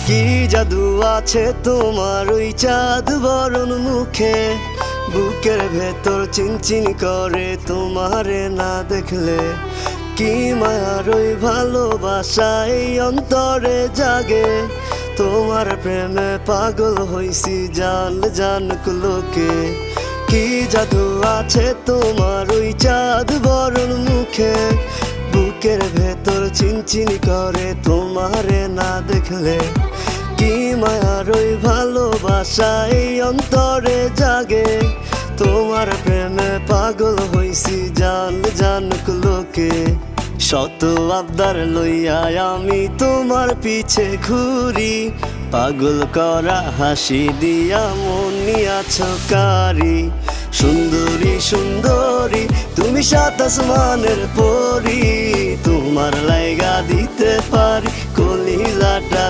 কি জাদু আছে তোমার ওই চাঁদ বরণ মুখে, বুকের ভেতর চিনচিন করে তোমারে না দেখলে। কি মায়ার ওই ভালোবাসা এই অন্তরে জাগে, তোমার প্রেমে পাগল হইছি জান জানুক লোকে। কি জাদু আছে তোমার ওই চাঁদ বরণ মুখে, বুকের ভেতর চিনচিন করে তোমারে না দেখলে। কি মায়ার ওই ভালোবাসা এই অন্তরে জাগে, তোমার প্রেমে পাগল হইছি জান জানুক লোকে। শত আবদার লইয়া আমি তোমার পিছে ঘুরি, পাগল করা হাসি দিয়া মন নিয়াছ কারি। সুন্দরী সুন্দরী তুমি সাত আসমানের পরি, তোমার লাইগা দিতে পারি কলিজাটা।